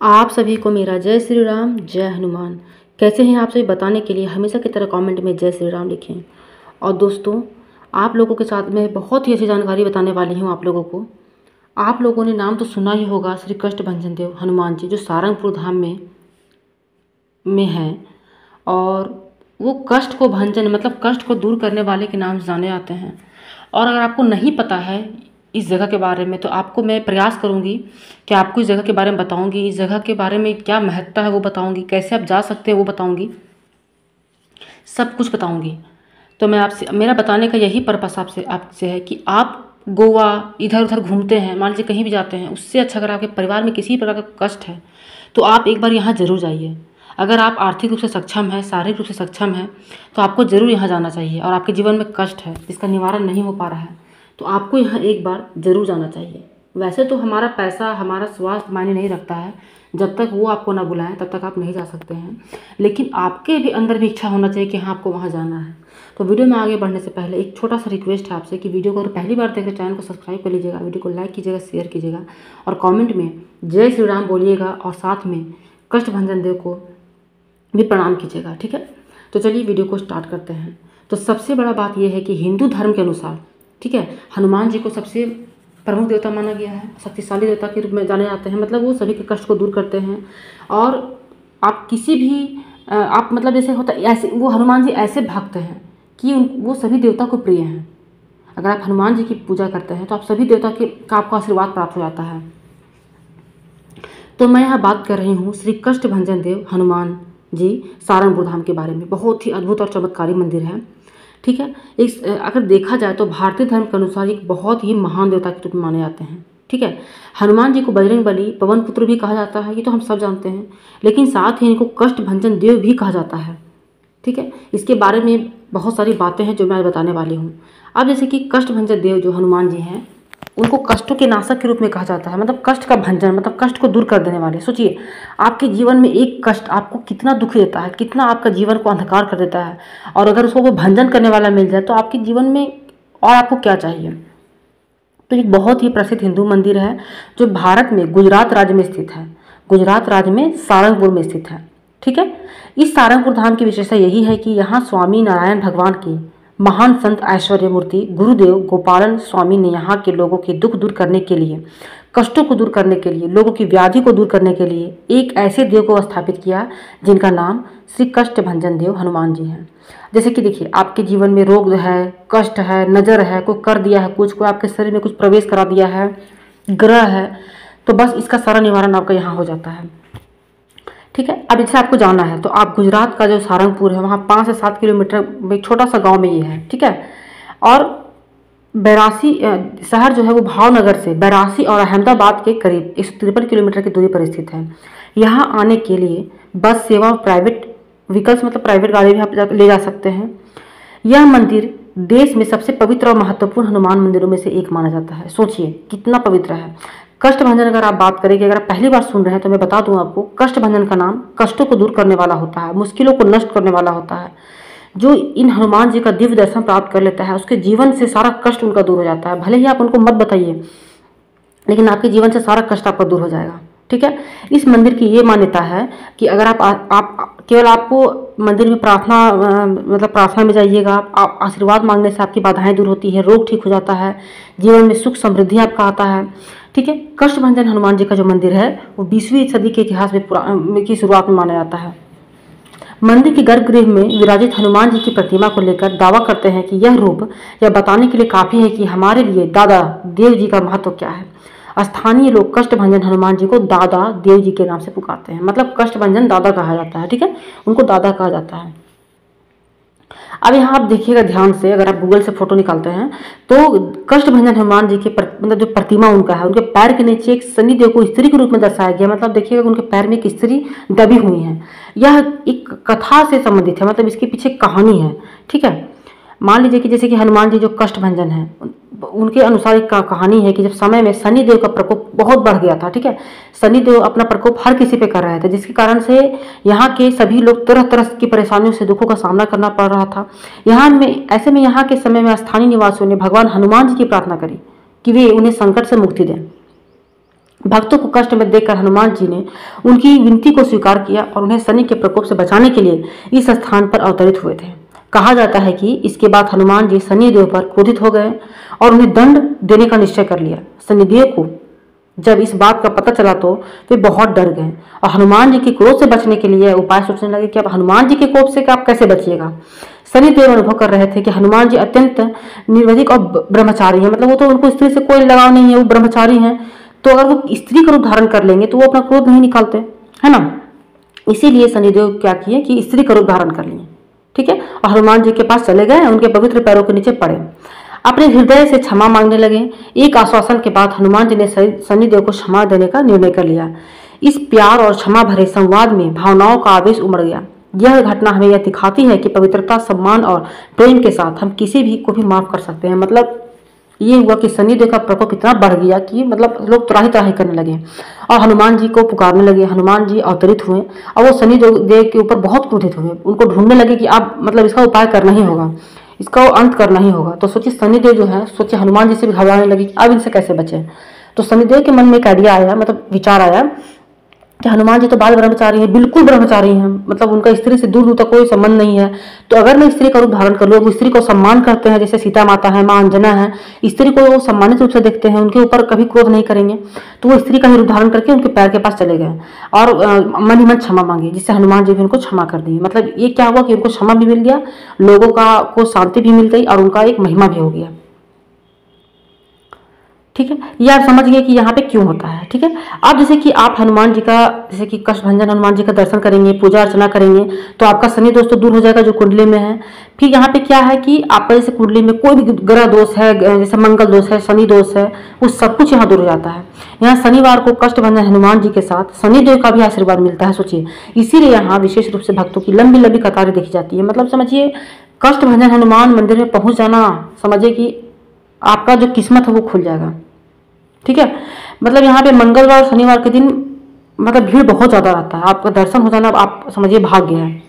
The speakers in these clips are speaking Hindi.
आप सभी को मेरा जय श्री राम, जय हनुमान। कैसे हैं आप सभी बताने के लिए हमेशा की तरह कमेंट में जय श्री राम लिखें। और दोस्तों, आप लोगों के साथ मैं बहुत ही अच्छी जानकारी बताने वाली हूं आप लोगों को। आप लोगों ने नाम तो सुना ही होगा, श्री कष्ट भंजन देव हनुमान जी, जो सारंगपुर धाम में हैं। और वो कष्ट को भंजन मतलब कष्ट को दूर करने वाले के नाम से जाने जाते हैं। और अगर आपको नहीं पता है इस जगह के बारे में, तो आपको मैं प्रयास करूंगी कि आपको इस जगह के बारे में बताऊंगी, इस जगह के बारे में क्या महत्ता है वो बताऊंगी, कैसे आप जा सकते हैं वो बताऊंगी, सब कुछ बताऊंगी। तो मैं आपसे, मेरा बताने का यही पर्पस आपसे है कि आप गोवा इधर उधर घूमते हैं, मान लीजिए कहीं भी जाते हैं, उससे अच्छा अगर आपके परिवार में किसी प्रकार का कष्ट है तो आप एक बार यहाँ ज़रूर जाइए। अगर आप आर्थिक रूप से सक्षम हैं, शारीरिक रूप से सक्षम हैं, तो आपको ज़रूर यहाँ जाना चाहिए। और आपके जीवन में कष्ट है जिसका निवारण नहीं हो पा रहा है, तो आपको यहाँ एक बार ज़रूर जाना चाहिए। वैसे तो हमारा पैसा, हमारा स्वास्थ्य मायने नहीं रखता है, जब तक वो आपको ना बुलाएं तब तक आप नहीं जा सकते हैं। लेकिन आपके भी अंदर भी इच्छा होना चाहिए कि हाँ आपको वहाँ जाना है। तो वीडियो में आगे बढ़ने से पहले एक छोटा सा रिक्वेस्ट है आपसे कि वीडियो को अगर पहली बार देख रहे चैनल को सब्सक्राइब कर लीजिएगा, वीडियो को लाइक कीजिएगा, शेयर कीजिएगा और कमेंट में जय श्री राम बोलिएगा और साथ में कष्ट भंजन देव को भी प्रणाम कीजिएगा, ठीक है। तो चलिए वीडियो को स्टार्ट करते हैं। तो सबसे बड़ा बात यह है कि हिंदू धर्म के अनुसार, ठीक है, हनुमान जी को सबसे प्रमुख देवता माना गया है, शक्तिशाली देवता के रूप में जाने जाते हैं। मतलब वो सभी के कष्ट को दूर करते हैं। और आप किसी भी आप मतलब जैसे होता ऐसे, वो हनुमान जी ऐसे भक्त हैं कि वो सभी देवता को प्रिय हैं। अगर आप हनुमान जी की पूजा करते हैं तो आप सभी देवता का आपको आशीर्वाद प्राप्त हो जाता है। तो मैं यहाँ बात कर रही हूँ श्री कष्ट भंजन देव हनुमान जी सारंगपुर धाम के बारे में। बहुत ही अद्भुत और चमत्कारी मंदिर है, ठीक है। इस अगर देखा जाए तो भारतीय धर्म के अनुसार एक बहुत ही महान देवता के रूप में माने जाते हैं, ठीक है। हनुमान जी को बजरंग बली, पवन पुत्र भी कहा जाता है, ये तो हम सब जानते हैं। लेकिन साथ ही इनको कष्ट भंजन देव भी कहा जाता है, ठीक है। इसके बारे में बहुत सारी बातें हैं जो मैं आज बताने वाली हूँ। अब जैसे कि कष्ट भंजन देव जो हनुमान जी हैं, उनको कष्टों के नाशक के रूप में कहा जाता है। मतलब कष्ट का भंजन मतलब कष्ट को दूर कर देने वाले। सोचिए, आपके जीवन में एक कष्ट आपको कितना दुख देता है, कितना आपका जीवन को अंधकार कर देता है, और अगर उसको वो भंजन करने वाला मिल जाए तो आपके जीवन में और आपको क्या चाहिए। तो एक बहुत ही प्रसिद्ध हिंदू मंदिर है जो भारत में गुजरात राज्य में स्थित है। गुजरात राज्य में सारंगपुर में स्थित है, ठीक है। इस सारंगपुर धाम की विशेषता यही है कि यहाँ स्वामी नारायण भगवान की महान संत ऐश्वर्य मूर्ति गुरुदेव गोपालन स्वामी ने यहाँ के लोगों के दुख दूर करने के लिए, कष्टों को दूर करने के लिए, लोगों की व्याधि को दूर करने के लिए एक ऐसे देव को स्थापित किया जिनका नाम श्री कष्ट भंजन देव हनुमान जी हैं। जैसे कि देखिए, आपके जीवन में रोग है, कष्ट है, नज़र है, कोई कर दिया है कुछ, कोई आपके शरीर में कुछ प्रवेश करा दिया है, ग्रह है, तो बस इसका सारा निवारण आपका यहाँ हो जाता है, ठीक है। अब जैसे आपको जाना है तो आप गुजरात का जो सारंगपुर है वहाँ 5 से 7 किलोमीटर में एक छोटा सा गांव में ये है, ठीक है। और बैरासी शहर जो है वो भावनगर से बैरासी और अहमदाबाद के करीब 153 किलोमीटर की दूरी पर स्थित है। यहाँ आने के लिए बस सेवा और प्राइवेट व्हीकल्स मतलब प्राइवेट गाड़ी भी आप ले जा सकते हैं। यह मंदिर देश में सबसे पवित्र और महत्वपूर्ण हनुमान मंदिरों में से एक माना जाता है। सोचिए कितना पवित्र है। कष्ट भंजन अगर आप बात करेंगे, अगर आप पहली बार सुन रहे हैं तो मैं बता दूं आपको, कष्ट भंजन का नाम कष्टों को दूर करने वाला होता है, मुश्किलों को नष्ट करने वाला होता है। जो इन हनुमान जी का दिव्य दर्शन प्राप्त कर लेता है उसके जीवन से सारा कष्ट उनका दूर हो जाता है। भले ही आप उनको मत बताइए, लेकिन आपके जीवन से सारा कष्ट आपका दूर हो जाएगा, ठीक है। इस मंदिर की ये मान्यता है कि अगर आप केवल आपको मंदिर में प्रार्थना मतलब प्रार्थना में जाइएगा, आप आशीर्वाद मांगने से आपकी बाधाएं दूर होती है, रोग ठीक हो जाता है, जीवन में सुख समृद्धि आपका आता है, ठीक है। कष्ट भंजन हनुमान जी का जो मंदिर है वो 20वीं सदी के इतिहास में की शुरुआत में माना जाता है। मंदिर के गर्भगृह में विराजित हनुमान जी की प्रतिमा को लेकर दावा करते हैं कि यह रूप यह बताने के लिए काफी है कि हमारे लिए दादा देव जी का महत्व क्या है। स्थानीय लोग कष्ट भंजन हनुमान जी को दादा देव जी के नाम से पुकारते हैं। मतलब कष्ट भंजन दादा कहा जाता है, ठीक है, उनको दादा कहा जाता है। अब यहाँ आप देखिएगा ध्यान से, अगर आप गूगल से फोटो निकालते हैं तो कष्ट भंजन हनुमान जी के मतलब जो प्रतिमा उनका है, उनके पैर के नीचे एक शनि देव को स्त्री के रूप में दर्शाया गया। मतलब देखिएगा उनके पैर में एक स्त्री दबी हुई है। यह एक कथा से संबंधित है, मतलब इसके पीछे कहानी है, ठीक है। मान लीजिए कि जैसे कि हनुमान जी जो कष्ट भंजन है, उनके अनुसार एक कहानी है कि जब समय में शनि देव का प्रकोप बहुत बढ़ गया था, ठीक है। शनि देव अपना प्रकोप हर किसी पे कर रहे थे, जिसके कारण से यहाँ के सभी लोग तरह तरह की परेशानियों से, दुखों का सामना करना पड़ रहा था। ऐसे में यहाँ के समय में स्थानीय निवासियों ने भगवान हनुमान जी की प्रार्थना करी कि वे उन्हें संकट से मुक्ति दें। भक्तों को कष्ट में देखकर हनुमान जी ने उनकी विनती को स्वीकार किया और उन्हें शनि के प्रकोप से बचाने के लिए इस स्थान पर अवतरित हुए थे। कहा जाता है कि इसके बाद हनुमान जी शनिदेव पर क्रोधित हो गए और उन्हें दंड देने का निश्चय कर लिया। शनिदेव को जब इस बात का पता चला तो वे बहुत डर गए और हनुमान जी के क्रोध से बचने के लिए उपाय सोचने लगे कि अब हनुमान जी के कोप से आप कैसे बचिएगा। शनिदेव अनुभव कर रहे थे कि हनुमान जी अत्यंत निर्वधिक और ब्रह्मचारी हैं, मतलब वो तो उनको स्त्री से कोई लगाव नहीं है, वो ब्रह्मचारी हैं। तो अगर वो स्त्री का रूप धारण कर लेंगे तो वो अपना क्रोध नहीं निकालते, है ना। इसीलिए शनिदेव क्या किए कि स्त्री का रूप धारण कर लिए, ठीक है, और हनुमान जी के पास चले गए, उनके पवित्र पैरों के नीचे पड़े, अपने हृदय से क्षमा मांगने लगे। एक आश्वासन के बाद हनुमान जी ने शनिदेव को क्षमा देने का निर्णय कर लिया। इस प्यार और क्षमा भरे संवाद में भावनाओं का आवेश उमड़ गया। यह घटना हमें यह दिखाती है कि पवित्रता, सम्मान और प्रेम के साथ हम किसी भी को भी माफ कर सकते हैं। मतलब ये हुआ कि शनिदेव का प्रकोप इतना बढ़ गया कि मतलब लोग त्राही त्राही करने लगे और हनुमान जी को पुकारने लगे। हनुमान जी अवतरित हुए और वो शनिदेव के ऊपर बहुत क्रोधित हुए, उनको ढूंढने लगे कि आप मतलब इसका उपाय करना ही होगा, इसका अंत करना ही होगा। तो सोचिए शनिदेव जो है, सोचिए हनुमान जी से भी घबराने लगी कि अब इनसे कैसे बचे। तो शनिदेव के मन में एक आइडिया आया, मतलब विचार आया कि हनुमान जी तो बाल ब्रह्मचारी हैं, बिल्कुल ब्रह्मचारी हैं, मतलब उनका स्त्री से दूर दूर तक कोई संबंध नहीं है। तो अगर मैं स्त्री का रूप धारण कर लूँ, वो स्त्री को सम्मान करते हैं, जैसे सीता माता है, माँ अंजना है, स्त्री को वो सम्मानित रूप से देखते हैं, उनके ऊपर कभी क्रोध नहीं करेंगे। तो वो स्त्री का ही रूप धारण करके उनके पैर के पास चले गए और मन ही मन क्षमा मांगी, जिससे हनुमान जी भी उनको क्षमा कर दी। मतलब ये क्या हुआ कि उनको क्षमा भी मिल गया, लोगों को शांति भी मिल गई और उनका एक महिमा भी हो गया, ठीक है। ये आप समझ गए कि यहाँ पे क्यों होता है, ठीक है। अब जैसे कि आप हनुमान जी का, जैसे कि कष्टभंजन हनुमान जी का दर्शन करेंगे, पूजा अर्चना करेंगे, तो आपका शनि दोष तो दूर हो जाएगा जो कुंडली में है। फिर यहाँ पे क्या है कि आपका जैसे कुंडली में कोई भी ग्रह दोष है, जैसे मंगल दोष है, शनि दोष है, वो सब कुछ यहाँ दूर हो जाता है। यहाँ शनिवार को कष्टभंजन हनुमान जी के साथ शनिदेव का भी आशीर्वाद मिलता है, सोचिए। इसीलिए यहाँ विशेष रूप से भक्तों की लंबी लंबी कतारें देखी जाती है। मतलब समझिए कष्टभंजन हनुमान मंदिर में पहुंच जाना, समझिए कि आपका जो किस्मत है वो खुल जाएगा, ठीक है। मतलब यहाँ पे मंगलवार और शनिवार के दिन मतलब भीड़ बहुत ज्यादा रहता है, आपका दर्शन हो जाना आप समझिए भाग्य है।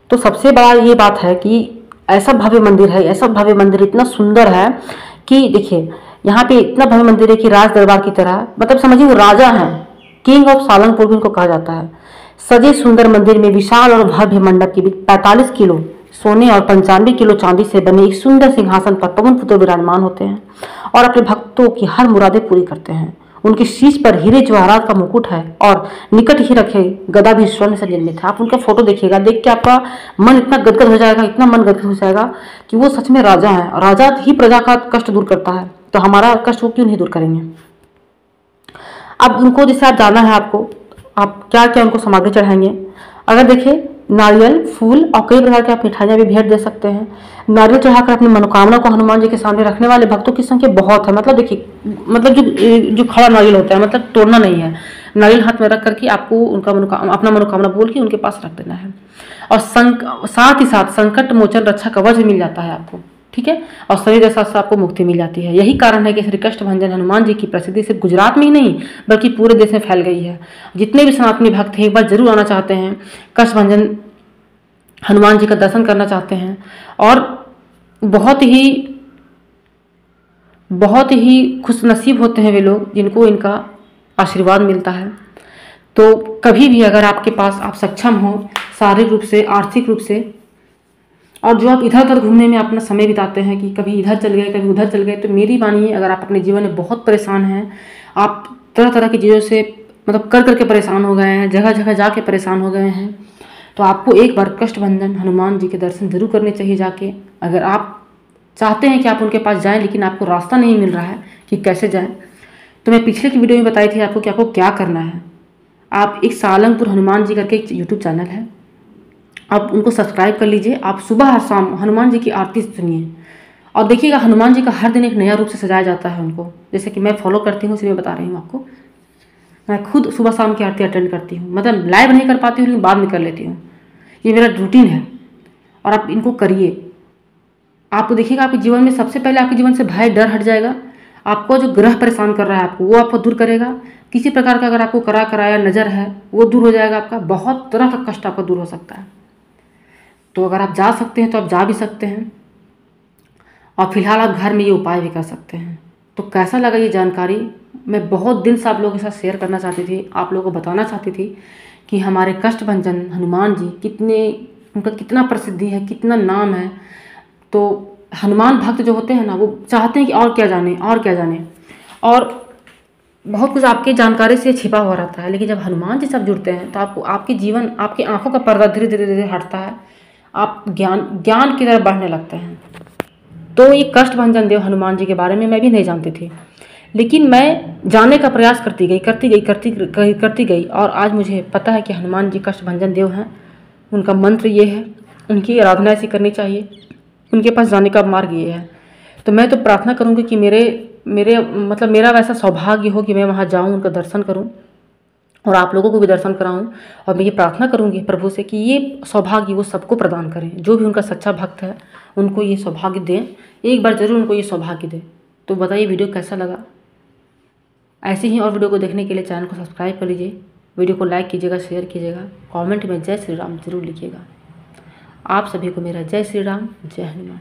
तो सबसे बड़ा ये बात है कि ऐसा भव्य मंदिर है, ऐसा भव्य मंदिर इतना सुंदर है कि देखिए यहाँ पे इतना भव्य मंदिर है कि राज दरबार की तरह, मतलब समझिए वो राजा है, किंग ऑफ सालंगपुर भी इनको कहा जाता है। सजे सुंदर मंदिर में विशाल और भव्य मंडप के बीच 45 किलो सोने और 95 किलो चांदी से बने एक सुंदर सिंहासन पर पवन पुत्र विराजमान होते हैं और अपने भक्तों की हर मुरादें पूरी करते हैं। उनके शीश पर हीरे जवाहरात का मुकुट है और निकट ही रखे गदा भी स्वर्ण से निर्मित है। आप उनका फोटो देखिएगा, देख के आपका मन इतना गदगद हो जाएगा, इतना मन गदगद हो जाएगा कि वो सच में राजा है और राजा ही प्रजा का कष्ट दूर करता है, तो हमारा कष्ट वो क्यों नहीं दूर करेंगे। अब उनको जैसे आप जाना है, आपको आप क्या क्या उनको सामग्री चढ़ाएंगे। अगर देखिए नारियल, फूल और कई प्रकार की आप मिठाइयाँ भी भेंट दे सकते हैं। नारियल चढ़ाकर अपनी मनोकामना को हनुमान जी के सामने रखने वाले भक्तों की संख्या बहुत है। मतलब देखिए, मतलब जो खड़ा नारियल होता है, मतलब तोड़ना नहीं है, नारियल हाथ में रख करके आपको उनका अपना मनोकामना बोल के उनके पास रख देना है। और साथ ही साथ संकट मोचन रक्षा कवच भी मिल जाता है आपको, ठीक है, और शरीर के साथ साथ आपको मुक्ति मिल जाती है। यही कारण है कि श्री कष्टभंजन हनुमान जी की प्रसिद्धि सिर्फ गुजरात में ही नहीं बल्कि पूरे देश में फैल गई है। जितने भी सनातनी भक्त हैं एक बार जरूर आना चाहते हैं, कष्टभंजन हनुमान जी का दर्शन करना चाहते हैं और बहुत ही खुशनसीब होते हैं वे लोग जिनको इनका आशीर्वाद मिलता है। तो कभी भी अगर आपके पास आप सक्षम हो शारीरिक रूप से, आर्थिक रूप से, और जो आप इधर उधर घूमने में अपना समय बिताते हैं कि कभी इधर चल गए कभी उधर चल गए, तो मेरी मानिए अगर आप अपने जीवन में बहुत परेशान हैं, आप तरह तरह की चीज़ों से मतलब कर करके परेशान हो गए हैं, जगह जगह जाके परेशान हो गए हैं, तो आपको एक बार कष्टभंजन हनुमान जी के दर्शन जरूर करने चाहिए जाके। अगर आप चाहते हैं कि आप उनके पास जाएं लेकिन आपको रास्ता नहीं मिल रहा है कि कैसे जाएं, तो मैं पिछले की वीडियो में बताई थी आपको कि आपको क्या करना है। आप एक सालंगपुर हनुमान जी करके एक यूट्यूब चैनल है, आप उनको सब्सक्राइब कर लीजिए। आप सुबह हर शाम हनुमान जी की आरती सुनिए और देखिएगा हनुमान जी का हर दिन एक नया रूप से सजाया जाता है उनको, जैसे कि मैं फॉलो करती हूँ इसलिए बता रही हूँ आपको। मैं खुद सुबह शाम की आरती अटेंड करती हूँ, मतलब लाइव नहीं कर पाती हूँ लेकिन बाद में कर लेती हूँ, ये मेरा रूटीन है और आप इनको करिए। आपको देखिएगा आपके जीवन में सबसे पहले आपके जीवन से भय डर हट जाएगा। आपको जो ग्रह परेशान कर रहा है आपको, वो आपको दूर करेगा। किसी प्रकार का अगर आपको कराया नज़र है वो दूर हो जाएगा आपका। बहुत तरह का कष्ट आपका दूर हो सकता है। तो अगर आप जा सकते हैं तो आप जा भी सकते हैं और फिलहाल आप घर में ये उपाय भी कर सकते हैं। तो कैसा लगा ये जानकारी, मैं बहुत दिन से आप लोगों के साथ शेयर करना चाहती थी, आप लोगों को बताना चाहती थी कि हमारे कष्टभंजन हनुमान जी उनका कितना प्रसिद्धि है, कितना नाम है। तो हनुमान भक्त जो होते हैं ना, वो चाहते हैं कि और क्या जाने और क्या जाने, और बहुत कुछ आपकी जानकारी से छिपा हुआ रहता है। लेकिन जब हनुमान जी सब जुड़ते हैं तो आपको आपके जीवन, आपकी आंखों का पर्दा धीरे धीरे धीरे हटता है, आप ज्ञान की तरफ बढ़ने लगते हैं। तो ये कष्टभंजन देव हनुमान जी के बारे में मैं भी नहीं जानती थी, लेकिन मैं जानने का प्रयास करती गई और आज मुझे पता है कि हनुमान जी कष्टभंजन देव हैं। उनका मंत्र ये है, उनकी आराधना ऐसी करनी चाहिए, उनके पास जाने का मार्ग ये है। तो मैं तो प्रार्थना करूँगी कि मेरा वैसा सौभाग्य हो कि मैं वहाँ जाऊँ, उनका दर्शन करूँ और आप लोगों को भी दर्शन कराऊँ। और मैं ये प्रार्थना करूँगी प्रभु से कि ये सौभाग्य वो सबको प्रदान करें, जो भी उनका सच्चा भक्त है उनको ये सौभाग्य दें, एक बार ज़रूर उनको ये सौभाग्य दें। तो बताइए वीडियो कैसा लगा। ऐसे ही और वीडियो को देखने के लिए चैनल को सब्सक्राइब कर लीजिए, वीडियो को लाइक कीजिएगा, शेयर कीजिएगा, कमेंट में जय श्री राम जरूर लिखिएगा। आप सभी को मेरा जय श्री राम, जय हनुमान।